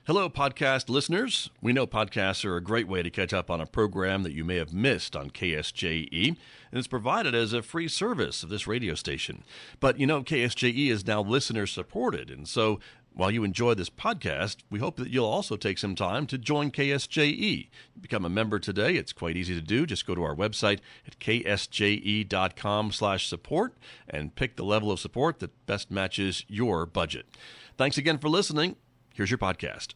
Hello, podcast listeners. We know podcasts are a great way to catch up on a program that you may have missed on KSJE, and it's provided as a free service of this radio station. But you know, KSJE is now listener-supported, and so while you enjoy this podcast, we hope that you'll also take some time to join KSJE. Become a member today. It's quite easy to do. Just go to our website at ksje.com/support and pick the level of support that best matches your budget. Thanks again for listening. Here's your podcast.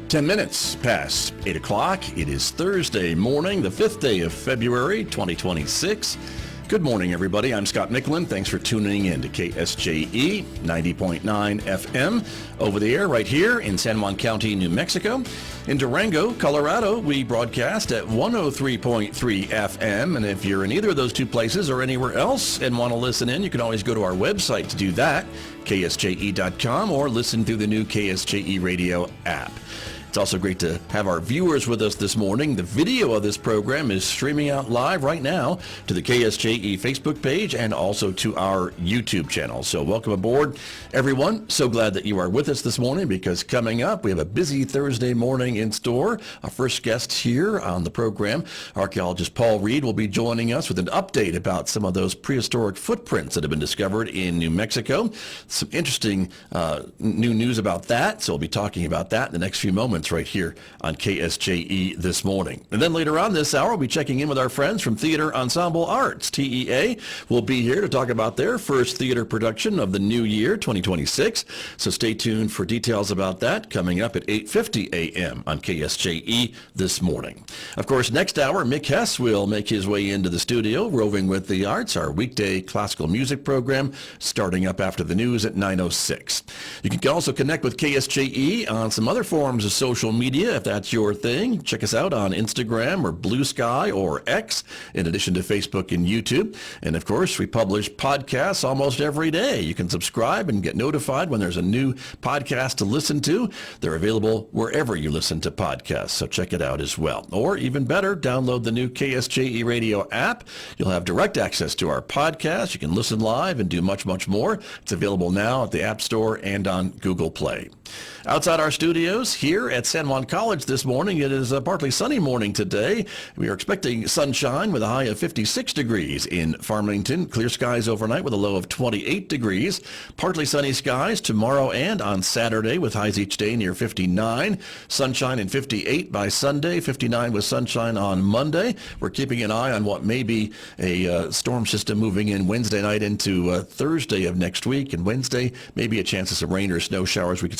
10 minutes past 8 o'clock. It is Thursday morning, the 5th day of February, 2026. Good morning, everybody. I'm Scott Michlin. Thanks for tuning in to KSJE 90.9 FM over the air right here in San Juan County, New Mexico. In Durango, Colorado, we broadcast at 103.3 FM. And if you're in either of those two places or anywhere else and want to listen in, you can always go to our website to do that, ksje.com, or listen through the new KSJE radio app. It's also great to have our viewers with us this morning. The video of this program is streaming out live right now to the KSJE Facebook page and also to our YouTube channel. So welcome aboard, everyone. So glad that you are with us this morning, because coming up, we have a busy Thursday morning in store. Our first guest here on the program, archaeologist Paul Reed, will be joining us with an update about some of those prehistoric footprints that have been discovered in New Mexico. Some interesting new news about that. So we'll be talking about that in the next few moments right here on KSJE this morning. And then later on this hour, we'll be checking in with our friends from Theater Ensemble Arts. TEA will be here to talk about their first theater production of the new year, 2026. So stay tuned for details about that coming up at 8:50 a.m. on KSJE this morning. Of course, next hour, Mick Hess will make his way into the studio, Roving with the Arts, our weekday classical music program, starting up after the news at 9:06. You can also connect with KSJE on some other forms of social media, if that's your thing. Check us out on Instagram or Blue Sky or X, in addition to Facebook and YouTube. And of course, we publish podcasts almost every day. You can subscribe and get notified when there's a new podcast to listen to. They're available wherever you listen to podcasts, so check it out as well. Or even better, download the new KSJE radio app. You'll have direct access to our podcast. You can listen live and do much, much more. It's available now at the App Store and on Google Play. Outside our studios here at San Juan College this morning, it is a partly sunny morning today. We are expecting sunshine with a high of 56 degrees in Farmington. Clear skies overnight with a low of 28 degrees. Partly sunny skies tomorrow and on Saturday with highs each day near 59. Sunshine and 58 by Sunday, 59 with sunshine on Monday. We're keeping an eye on what may be a storm system moving in Wednesday night into Thursday of next week. And Wednesday, maybe a chance of some rain or snow showers. We could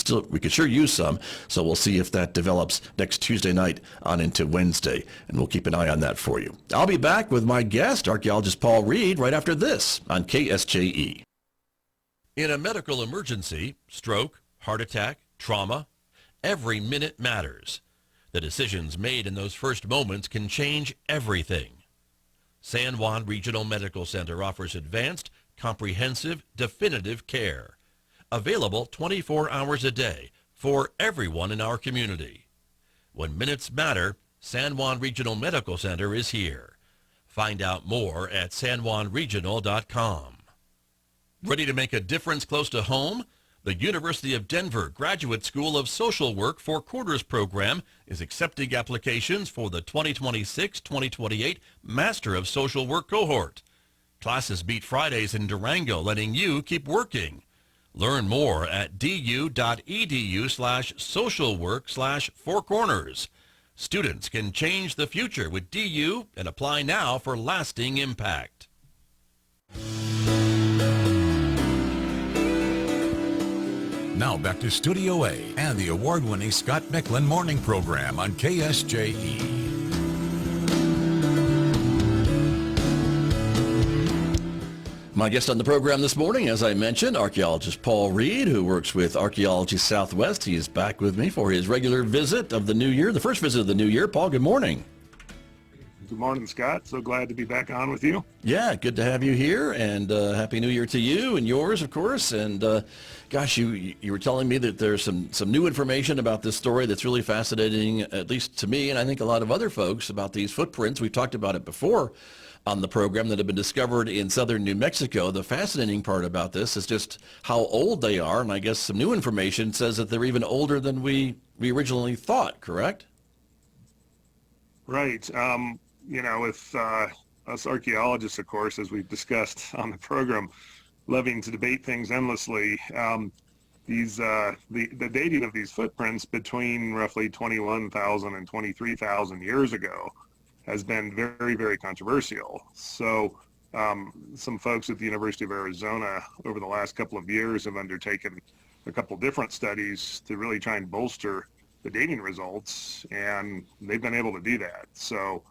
sure use some. So we'll see if that develops next Tuesday night on into Wednesday, and we'll keep an eye on that for you. I'll be back with my guest, archaeologist Paul Reed, right after this on KSJE. In a medical emergency, stroke, heart attack, trauma, every minute matters. The decisions made in those first moments can change everything. San Juan Regional Medical Center offers advanced, comprehensive, definitive care. Available 24 hours a day for everyone in our community. When minutes matter, San Juan Regional Medical Center is here. Find out more at sanjuanregional.com. Ready to make a difference close to home? The University of Denver Graduate School of Social Work Four Quarters program is accepting applications for the 2026-2028 Master of Social Work cohort. Classes meet Fridays in Durango, letting you keep working. Learn more at du.edu/socialwork/fourcorners. Students can change the future with DU and apply now for lasting impact. Now back to Studio A and the award-winning Scott Michlin morning program on KSJE. My guest on the program this morning, as I mentioned, archaeologist Paul Reed, who works with Archaeology Southwest. He is back with me for his regular visit of the new year, the first visit of the new year. Paul, good morning. Good morning, Scott. So glad to be back on with you. Yeah, good to have you here, and Happy New Year to you and yours, of course. And gosh, you were telling me that there's some new information about this story that's really fascinating, at least to me, and I think a lot of other folks, about these footprints. We've talked about it before on the program, that have been discovered in southern New Mexico. The fascinating part about this is just how old they are, and I guess some new information says that they're even older than we originally thought, correct? Right. With us archaeologists, of course, as we've discussed on the program, loving to debate things endlessly, the dating of these footprints between roughly 21,000 and 23,000 years ago has been very, very controversial. So some folks at the University of Arizona over the last couple of years have undertaken a couple different studies to really try and bolster the dating results, and they've been able to do that. So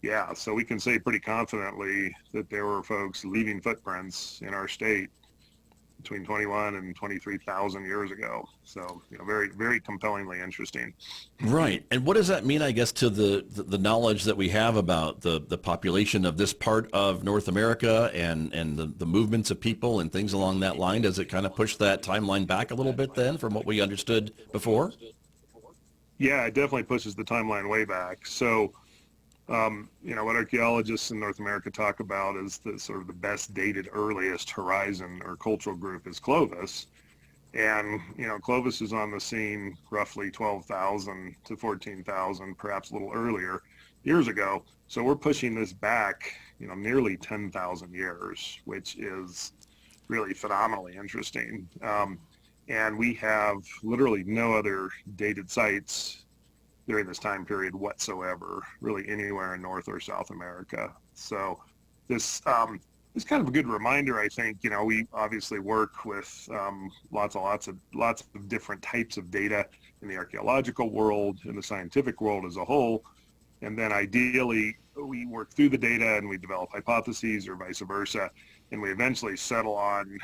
yeah, so we can say pretty confidently that there were folks leaving footprints in our state between 21 and 23,000 years ago. So, very, very compellingly interesting. Right. And what does that mean, I guess, to the knowledge that we have about the population of this part of North America and the movements of people and things along that line? Does it kind of push that timeline back a little bit then from what we understood before? Yeah, it definitely pushes the timeline way back. So, what archaeologists in North America talk about is the sort of the best dated earliest horizon or cultural group is Clovis. And, Clovis is on the scene roughly 12,000 to 14,000, perhaps a little earlier, years ago. So we're pushing this back, nearly 10,000 years, which is really phenomenally interesting. And we have literally no other dated sites during this time period whatsoever, really anywhere in North or South America. So this is kind of a good reminder, I think. We obviously work with lots of different types of data in the archaeological world, in the scientific world as a whole. And then ideally, we work through the data and we develop hypotheses or vice versa. And we eventually settle on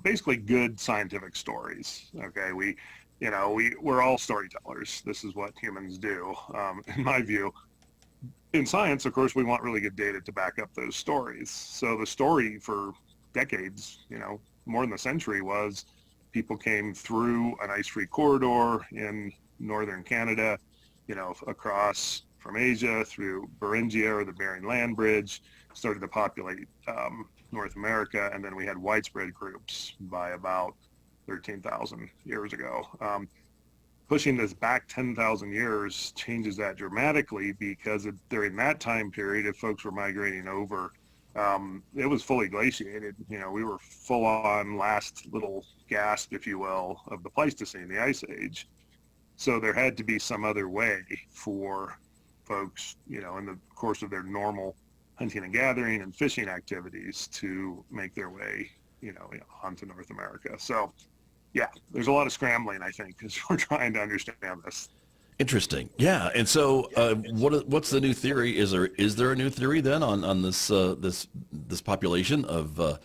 basically good scientific stories. Okay, we're all storytellers. This is what humans do, in my view. In science, of course, we want really good data to back up those stories. So the story for decades, more than a century, was people came through an ice-free corridor in northern Canada, across from Asia through Beringia or the Bering Land Bridge, started to populate North America, and then we had widespread groups by about 13,000 years ago. Pushing this back 10,000 years changes that dramatically, because during that time period, if folks were migrating over, it was fully glaciated. We were full on last little gasp, if you will, of the Pleistocene, the Ice Age. So there had to be some other way for folks, in the course of their normal hunting and gathering and fishing activities, to make their way, onto North America. So yeah, there's a lot of scrambling, I think, because we're trying to understand this. Interesting. Yeah. And so what's the new theory? Is there a new theory then on this this population of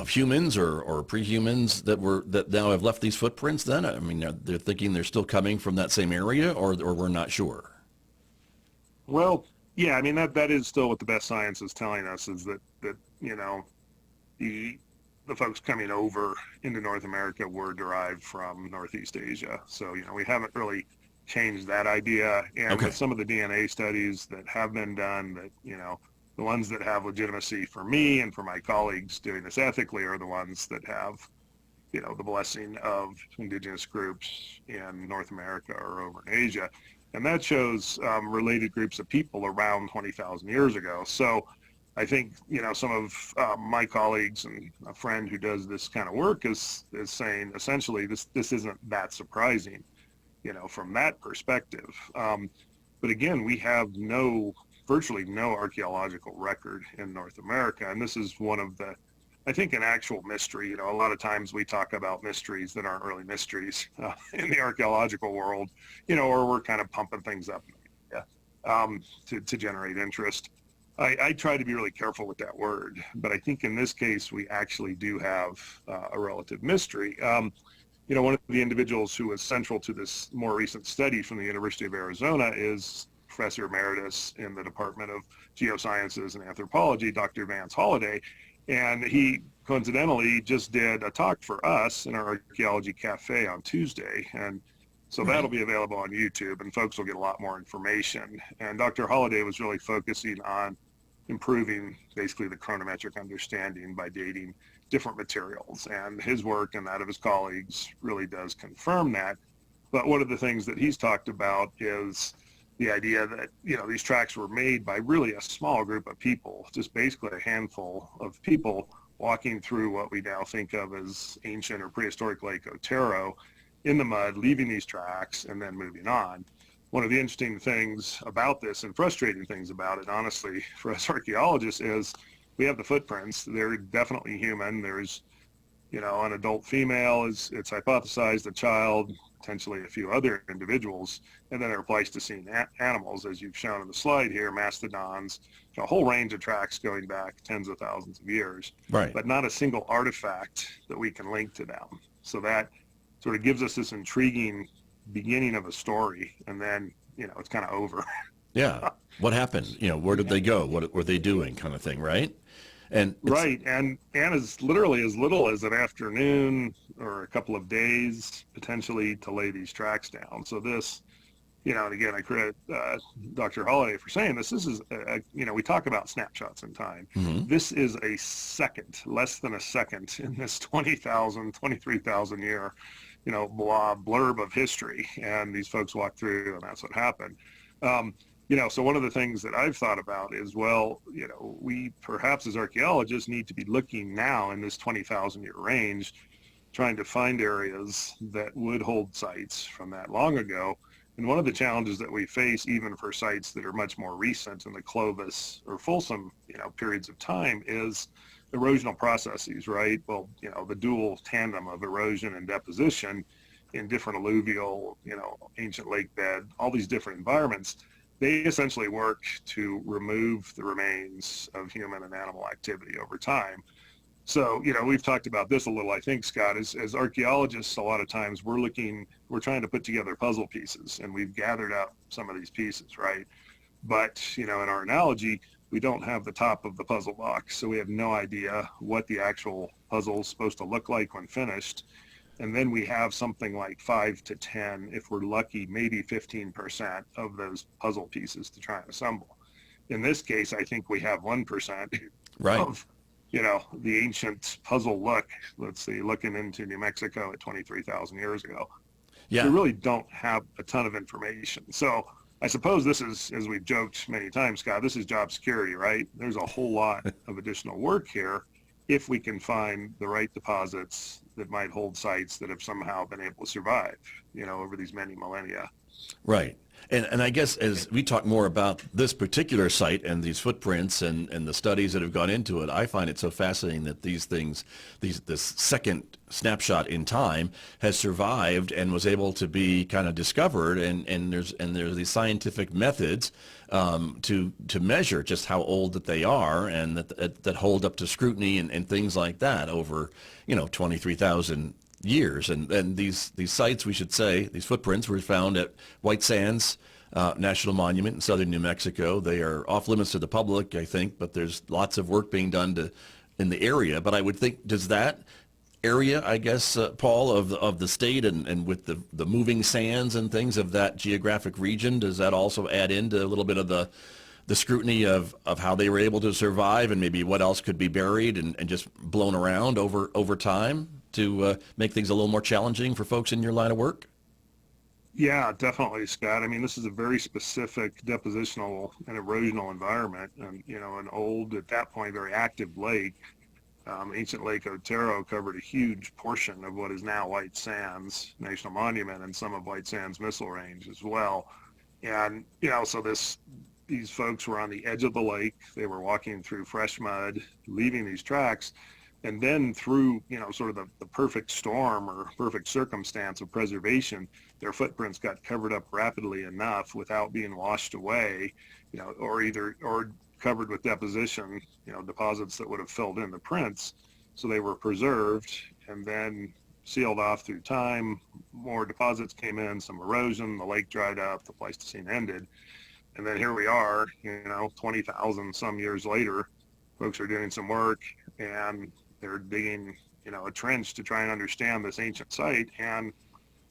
humans or pre-humans that now have left these footprints then? I mean, they're thinking they're still coming from that same area, or we're not sure. Well, yeah, I mean, that is still what the best science is telling us, is that the folks coming over into North America were derived from Northeast Asia. So, we haven't really changed that idea. And Okay. with some of the DNA studies that have been done, that, the ones that have legitimacy for me and for my colleagues doing this ethically are the ones that have, the blessing of indigenous groups in North America or over in Asia. And that shows related groups of people around 20,000 years ago. So I think, some of my colleagues and a friend who does this kind of work is saying essentially this isn't that surprising, from that perspective. But again, we have virtually no archaeological record in North America. And this is one of I think, an actual mystery. A lot of times we talk about mysteries that aren't really mysteries in the archaeological world, or we're kind of pumping things up to generate interest. I try to be really careful with that word, but I think in this case we actually do have a relative mystery. One of the individuals who was central to this more recent study from the University of Arizona is Professor Emeritus in the Department of Geosciences and Anthropology, Dr. Vance Holliday. And he coincidentally just did a talk for us in our Archaeology Cafe on Tuesday. And so that'll be available on YouTube, and folks will get a lot more information. And Dr. Holliday was really focusing on improving basically the chronometric understanding by dating different materials. And his work and that of his colleagues really does confirm that. But one of the things that he's talked about is the idea that, these tracks were made by really a small group of people, just basically a handful of people walking through what we now think of as ancient or prehistoric Lake Otero in the mud, leaving these tracks and then moving on. One of the interesting things about this and frustrating things about it, honestly, for us archaeologists is we have the footprints. They're definitely human. There's, an adult female, it's hypothesized, a child, potentially a few other individuals, and then there are Pleistocene animals, as you've shown in the slide here, mastodons, a whole range of tracks going back tens of thousands of years, Right. but not a single artifact that we can link to them. So that sort of gives us this intriguing beginning of a story, and then, it's kind of over. Yeah. What happened? Where did they go? What were they doing, kind of thing, right? And Right, and as literally as little as an afternoon or a couple of days, potentially, to lay these tracks down. So this, and again, I credit Dr. Holliday for saying this. This is, we talk about snapshots in time. Mhm. This is a second, less than a second in this 20,000, 23,000 year, blurb of history. And these folks walked through, and that's what happened. So one of the things that I've thought about is, we perhaps as archaeologists need to be looking now in this 20,000 year range, trying to find areas that would hold sites from that long ago. And one of the challenges that we face, even for sites that are much more recent in the Clovis or Folsom, periods of time, is erosional processes, right? Well, the dual tandem of erosion and deposition in different alluvial, ancient lake bed, all these different environments, they essentially work to remove the remains of human and animal activity over time. So, we've talked about this a little, I think, Scott, as archaeologists, a lot of times we're trying to put together puzzle pieces, and we've gathered up some of these pieces, right? But, in our analogy, we don't have the top of the puzzle box, so we have no idea what the actual puzzle is supposed to look like when finished. And then we have something like 5 to 10, if we're lucky, maybe 15% of those puzzle pieces to try and assemble. In this case, I think we have 1% Right. of, the ancient puzzle look. Let's see, looking into New Mexico at 23,000 years ago. Yeah. We really don't have a ton of information. So I suppose this is, as we've joked many times, Scott, this is job security, right? There's a whole lot of additional work here if we can find the right deposits that might hold sites that have somehow been able to survive, over these many millennia. Right. And I guess as we talk more about this particular site and these footprints and the studies that have gone into it, I find it so fascinating that this second snapshot in time has survived and was able to be kind of discovered, and there's these scientific methods to measure just how old that they are, and that hold up to scrutiny and things like that over 23,000 years. And these sites, we should say, these footprints were found at White Sands National Monument in southern New Mexico. They are off limits to the public, I think, but there's lots of work being done in the area. But I would think, does that area, I guess, Paul, of the state and with the moving sands and things of that geographic region, does that also add into a little bit of the scrutiny of how they were able to survive, and maybe what else could be buried and just blown around over time to make things a little more challenging for folks in your line of work? Yeah, definitely, Scott. I mean, this is a very specific depositional and erosional environment, and an old, at that point, very active lake. Ancient Lake Otero covered a huge portion of what is now White Sands National Monument and some of White Sands Missile Range as well. And so these folks were on the edge of the lake. They were walking through fresh mud, leaving these tracks. And then through, sort of the perfect storm or perfect circumstance of preservation, their footprints got covered up rapidly enough without being washed away, or covered with deposition, deposits that would have filled in the prints. So they were preserved and then sealed off through time. More deposits came in, some erosion, the lake dried up, the Pleistocene ended. And then here we are, 20,000 some years later, folks are doing some work and they're digging, a trench to try and understand this ancient site. And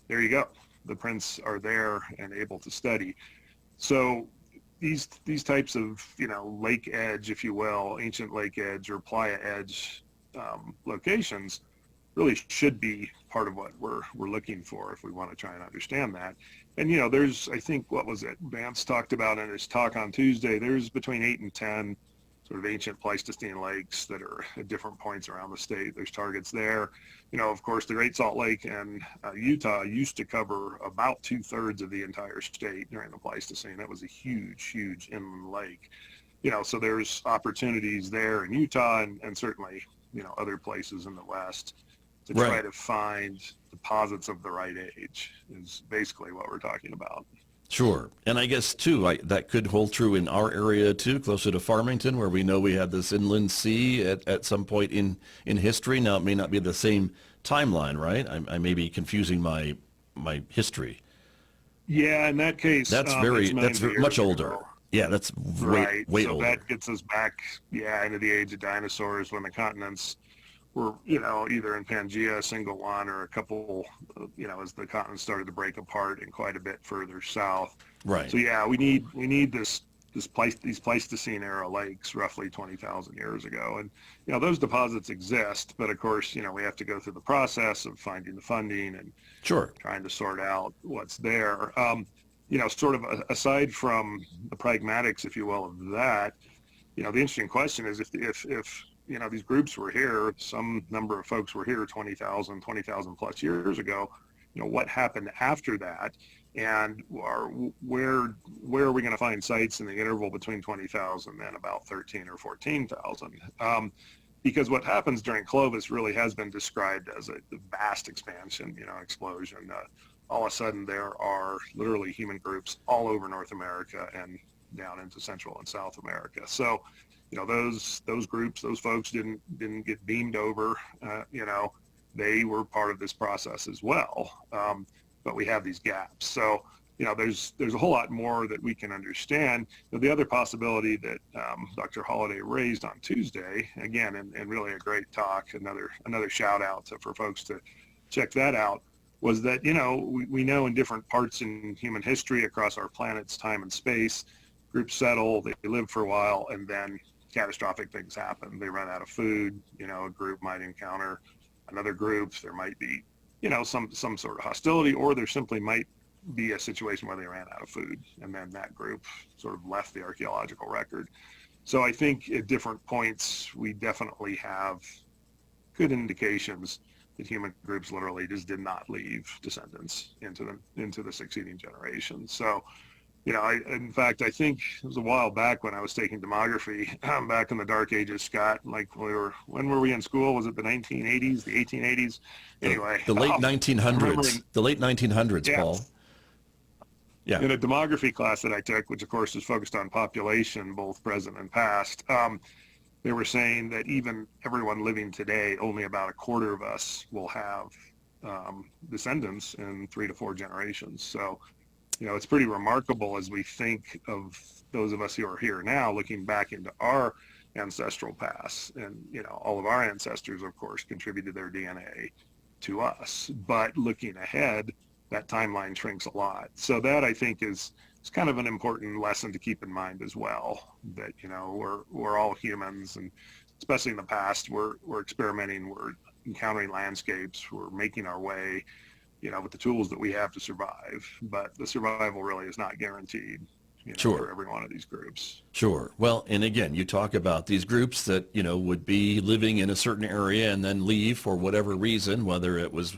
there you go. The prints are there and able to study. So these types of, lake edge, if you will, ancient lake edge or playa edge locations really should be part of what we're looking for if we want to try and understand that. And, there's, I think, what was it, Vance talked about in his talk on Tuesday, there's between 8 and 10 sort of ancient Pleistocene lakes that are at different points around the state. There's targets there. Of course, the Great Salt Lake in Utah used to cover about 2/3 of the entire state during the Pleistocene. It was a huge, huge inland lake. So there's opportunities there in Utah and certainly, other places in the West to try to find deposits of the right age is basically what we're talking about. Sure. And I guess, too, that could hold true in our area, too, closer to Farmington, where we know we had this inland sea at some point in history. Now, it may not be the same timeline, right? I may be confusing my history. Yeah, in that case, that's much older. Ago. Yeah, that's way so older. That gets us back, into the age of dinosaurs when the continents were, either in Pangea, a single one, or a couple, as the continents started to break apart and quite a bit further south. Right. So yeah, we need these Pleistocene era lakes roughly 20,000 years ago. And, those deposits exist, but of course, we have to go through the process of finding the funding and trying to sort out what's there. Sort of aside from the pragmatics, if you will, of that, the interesting question is if these groups were here, some number of folks were here 20,000 plus years ago, what happened after that? And where are we going to find sites in the interval between 20,000 and about 13 or 14,000? Because what happens during Clovis really has been described as a vast expansion, explosion. All of a sudden there are literally human groups all over North America and down into Central and South America. So, those groups, those folks didn't get beamed over, they were part of this process as well. But we have these gaps. So, there's a whole lot more that we can understand. The other possibility that Dr. Holliday raised on Tuesday, again, and really a great talk, another shout out for folks to check that out, was that, we know in different parts in human history across our planet's time and space, groups settle, they live for a while, and then catastrophic things happen. They run out of food, a group might encounter another group, there might be, some sort of hostility, or there simply might be a situation where they ran out of food, and then that group sort of left the archaeological record. So I think at different points, we definitely have good indications that human groups literally just did not leave descendants into the succeeding generations. So, in fact, I think it was a while back when I was taking demography, back in the dark ages, Scott, like when were we in school? Was it the 1980s, the 1880s? Anyway. The late 1900s. The late 1900s, yeah. Paul. Yeah. In a demography class that I took, which of course is focused on population, both present and past, they were saying that even everyone living today, only about a quarter of us will have descendants in 3 to 4 generations. So, it's pretty remarkable as we think of those of us who are here now, looking back into our ancestral past. And, all of our ancestors, of course, contributed their DNA to us. But looking ahead, that timeline shrinks a lot. So that, I think, is kind of an important lesson to keep in mind as well, that, we're all humans, and especially in the past, we're experimenting, we're encountering landscapes, we're making our way, with the tools that we have to survive. But the survival really is not guaranteed, for every one of these groups. Sure. Well, and again, you talk about these groups that, would be living in a certain area and then leave for whatever reason, whether it was,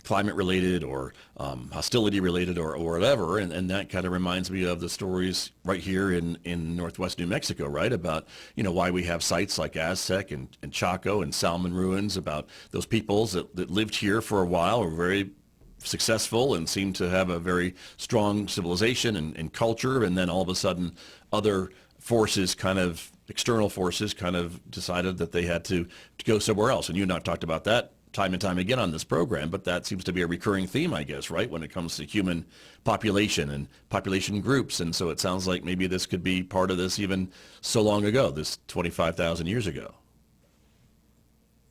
climate related or hostility related or whatever. And that kind of reminds me of the stories right here in Northwest New Mexico, right? About, why we have sites like Aztec and Chaco and Salmon ruins, about those peoples that lived here for a while, were very successful and seemed to have a very strong civilization and culture. And then all of a sudden, other forces external forces kind of decided that they had to go somewhere else. And you and I talked about that time and time again on this program, but that seems to be a recurring theme, I guess, right, when it comes to human population and population groups. And so it sounds like maybe this could be part of this even so long ago, this 25,000 years ago.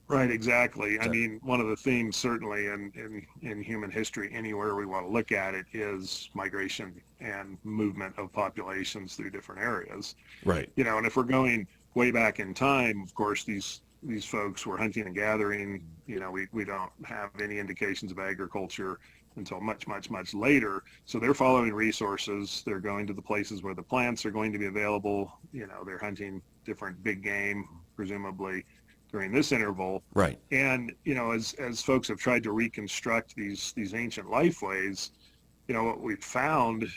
Right, exactly. I mean, one of the themes certainly in human history, anywhere we want to look at it, is migration and movement of populations through different areas. Right. You know, and if we're going way back in time, of course, these folks were hunting and gathering. You know, we don't have any indications of agriculture until much, much, much later. So they're following resources. They're going to the places where the plants are going to be available. You know, they're hunting different big game, presumably, during this interval. Right. And, you know, as folks have tried to reconstruct these ancient lifeways, you know, what we've found,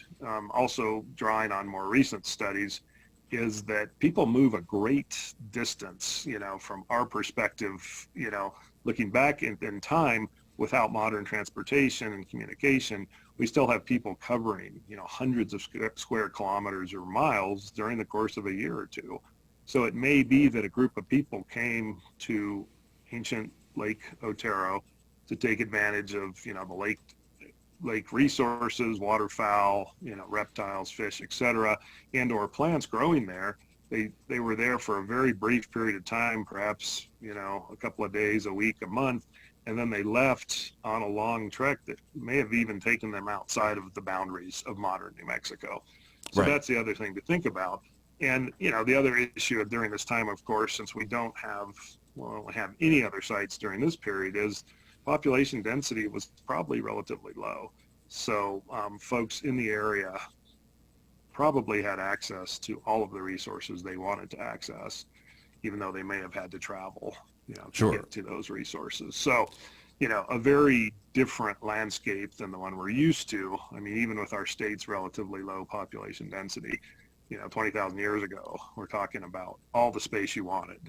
also drawing on more recent studies, is that people move a great distance, you know, from our perspective, you know, looking back in time without modern transportation and communication, we still have people covering, you know, hundreds of square kilometers or miles during the course of a year or two. So it may be that a group of people came to ancient Lake Otero to take advantage of, you know, the lake resources, waterfowl, you know, reptiles, fish, etc., and or plants growing there. They were there for a very brief period of time, perhaps, you know, a couple of days, a week, a month, and then they left on a long trek that may have even taken them outside of the boundaries of modern New Mexico. So Right. that's the other thing to think about. And, you know, the other issue during this time, of course, since we don't have any other sites during this period, is population density was probably relatively low. So folks in the area probably had access to all of the resources they wanted to access, even though they may have had to travel, you know, to Sure. get to those resources. So, you know, a very different landscape than the one we're used to. I mean, even with our state's relatively low population density, you know, 20,000 years ago, we're talking about all the space you wanted.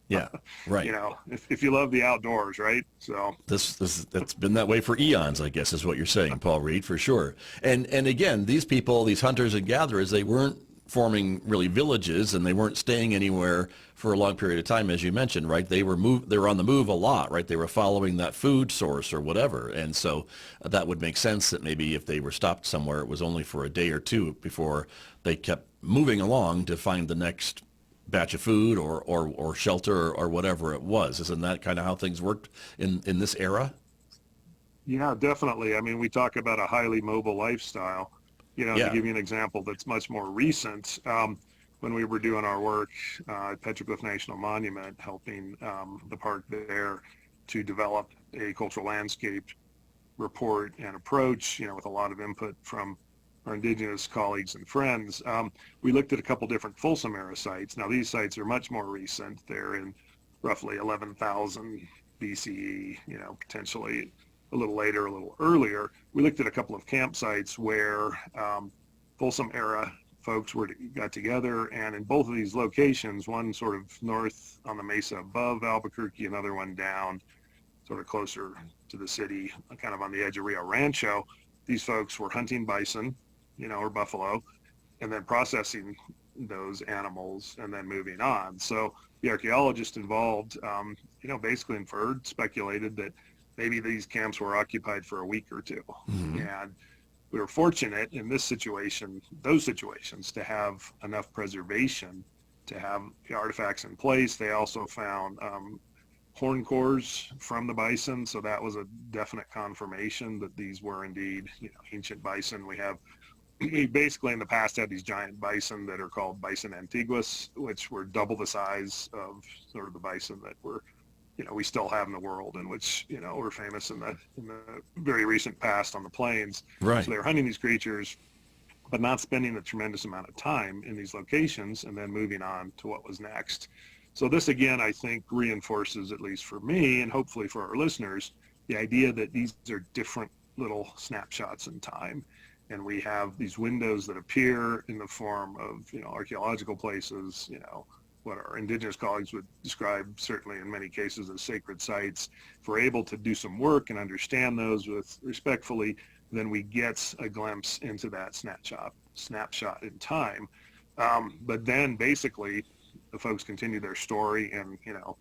Yeah. Right. You know, if you love the outdoors, right? So That's been that way for eons, I guess, is what you're saying, Paul Reed, for sure. And again, these people, these hunters and gatherers, they weren't forming really villages, and they weren't staying anywhere for a long period of time, as you mentioned, right? They were on the move a lot, right? They were following that food source or whatever. And so that would make sense that maybe if they were stopped somewhere, it was only for a day or two before they kept moving along to find the next batch of food or shelter or whatever it was. Isn't that kind of how things worked in this era? yeah, definitely. I mean, we talk about a highly mobile lifestyle. You know, to Yeah. give you an example that's much more recent, when we were doing our work at Petroglyph National Monument, helping the park there to develop a cultural landscape report and approach, you know, with a lot of input from our indigenous colleagues and friends, we looked at a couple different Folsom era sites. Now, these sites are much more recent. They're in roughly 11,000 BCE, you know, potentially a little later, a little earlier. We looked at a couple of campsites where Folsom era folks got together, and in both of these locations, one sort of north on the mesa above Albuquerque, another one down sort of closer to the city, kind of on the edge of Rio Rancho, these folks were hunting bison, you know, or buffalo, and then processing those animals and then moving on. So the archaeologist involved, you know, basically inferred, speculated that maybe these camps were occupied for a week or two. Mm-hmm. And we were fortunate in this situation, those situations, to have enough preservation to have the artifacts in place. They also found horn cores from the bison, so that was a definite confirmation that these were indeed, you know, ancient bison. We basically in the past had these giant bison that are called bison antiguos, which were double the size of sort of the bison that were, you know, we still have in the world, and which, you know, were famous in the very recent past on the plains. Right. So they were hunting these creatures, but not spending a tremendous amount of time in these locations and then moving on to what was next. So this, again, I think reinforces, at least for me and hopefully for our listeners, the idea that these are different little snapshots in time. And we have these windows that appear in the form of, you know, archaeological places, you know, what our indigenous colleagues would describe certainly in many cases as sacred sites. If we're able to do some work and understand those with respectfully, then we get a glimpse into that snapshot in time. But then basically the folks continue their story, and, you know,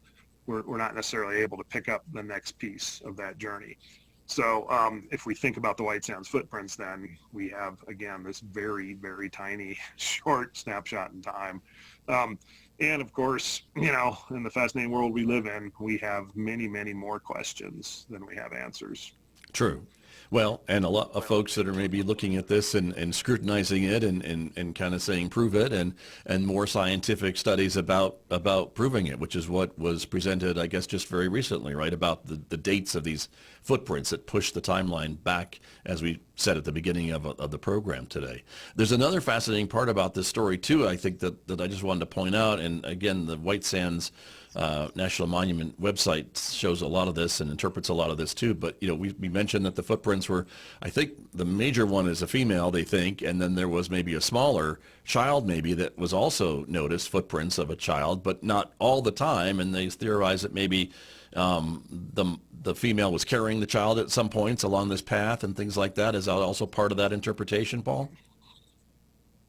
we're not necessarily able to pick up the next piece of that journey. So if we think about the White Sands footprints, then we have, again, this very, very tiny, short snapshot in time. And of course, you know, in the fascinating world we live in, we have many, many more questions than we have answers. True. Well, and a lot of folks that are maybe looking at this and scrutinizing it and kind of saying prove it, and more scientific studies about proving it, which is what was presented, I guess, just very recently, right, about the dates of these footprints that push the timeline back, as we said at the beginning of the program today. There's another fascinating part about this story, too, I think that I just wanted to point out, and again, the White Sands National Monument website shows a lot of this and interprets a lot of this too. But, you know, we mentioned that the footprints were, I think the major one is a female, they think, and then there was maybe a smaller child maybe that was also noticed, footprints of a child, but not all the time. And they theorize that maybe the female was carrying the child at some points along this path and things like that. Is that also part of that interpretation, Paul?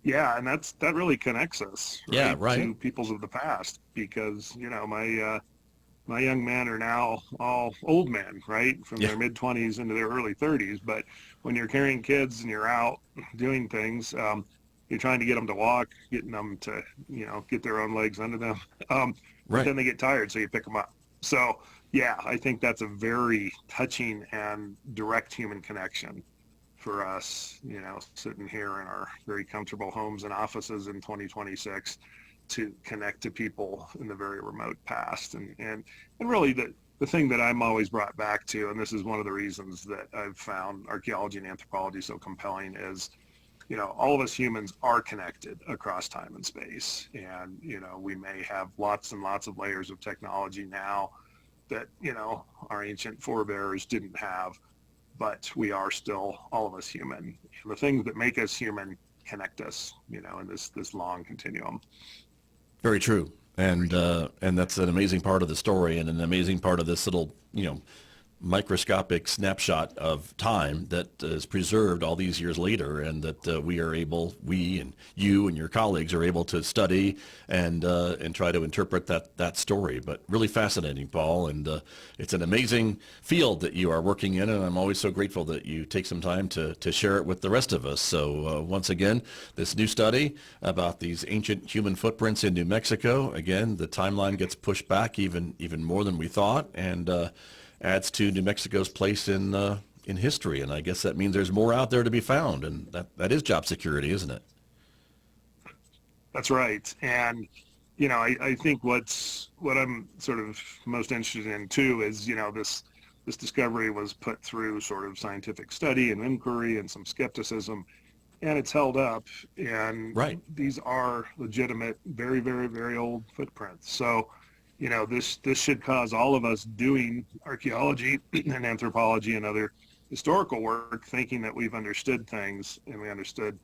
Yeah, and that really connects us, right, yeah, right, to peoples of the past, because, you know, my young men are now all old men, right, from their mid-20s into their early 30s. But when you're carrying kids and you're out doing things, you're trying to get them to walk, getting them to, you know, get their own legs under them. But then they get tired, so you pick them up. So, yeah, I think that's a very touching and direct human connection for us, you know, sitting here in our very comfortable homes and offices in 2026 to connect to people in the very remote past. And really the thing that I'm always brought back to, and this is one of the reasons that I've found archaeology and anthropology so compelling, is, you know, all of us humans are connected across time and space. And, you know, we may have lots and lots of layers of technology now that, you know, our ancient forebears didn't have, but we are still, all of us, human. The things that make us human connect us, you know, in this long continuum. Very true. And that's an amazing part of the story, and an amazing part of this little, you know, microscopic snapshot of time that is preserved all these years later, and that we and you and your colleagues are able to study and try to interpret that story. But really fascinating, Paul, and it's an amazing field that you are working in, and I'm always so grateful that you take some time to share it with the rest of us. So once again, this new study about these ancient human footprints in New Mexico, again, the timeline gets pushed back even more than we thought, and adds to New Mexico's place in history. And I guess that means there's more out there to be found, and that is job security, isn't it? That's right. And, you know, I think what I'm sort of most interested in too is, you know, this discovery was put through sort of scientific study and inquiry and some skepticism, and it's held up. And these are legitimate, very, very, very old footprints. So, you know, this should cause all of us doing archaeology and anthropology and other historical work, thinking that we've understood things and we understood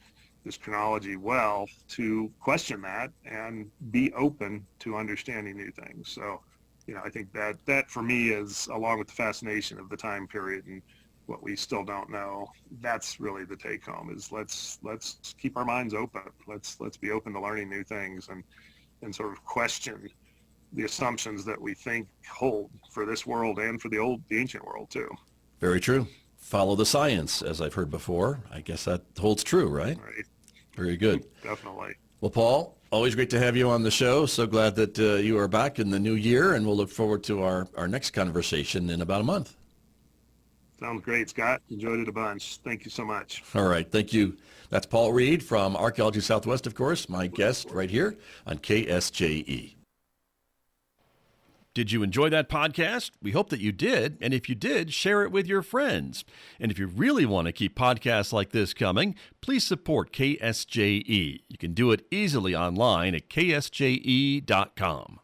this chronology well, to question that and be open to understanding new things. So, you know, I think that for me is, along with the fascination of the time period and what we still don't know, that's really the take home, is let's keep our minds open. Let's be open to learning new things and sort of question the assumptions that we think hold for this world and for the ancient world too. Very true. Follow the science, as I've heard before. I guess that holds true, right? Right. Very good. Definitely. Well, Paul, always great to have you on the show. So glad that you are back in the new year, and we'll look forward to our next conversation in about a month. Sounds great, Scott. Enjoyed it a bunch. Thank you so much. All right. Thank you. That's Paul Reed from Archaeology Southwest, of course, my guest right here on KSJE. Did you enjoy that podcast? We hope that you did. And if you did, share it with your friends. And if you really want to keep podcasts like this coming, please support KSJE. You can do it easily online at ksje.com.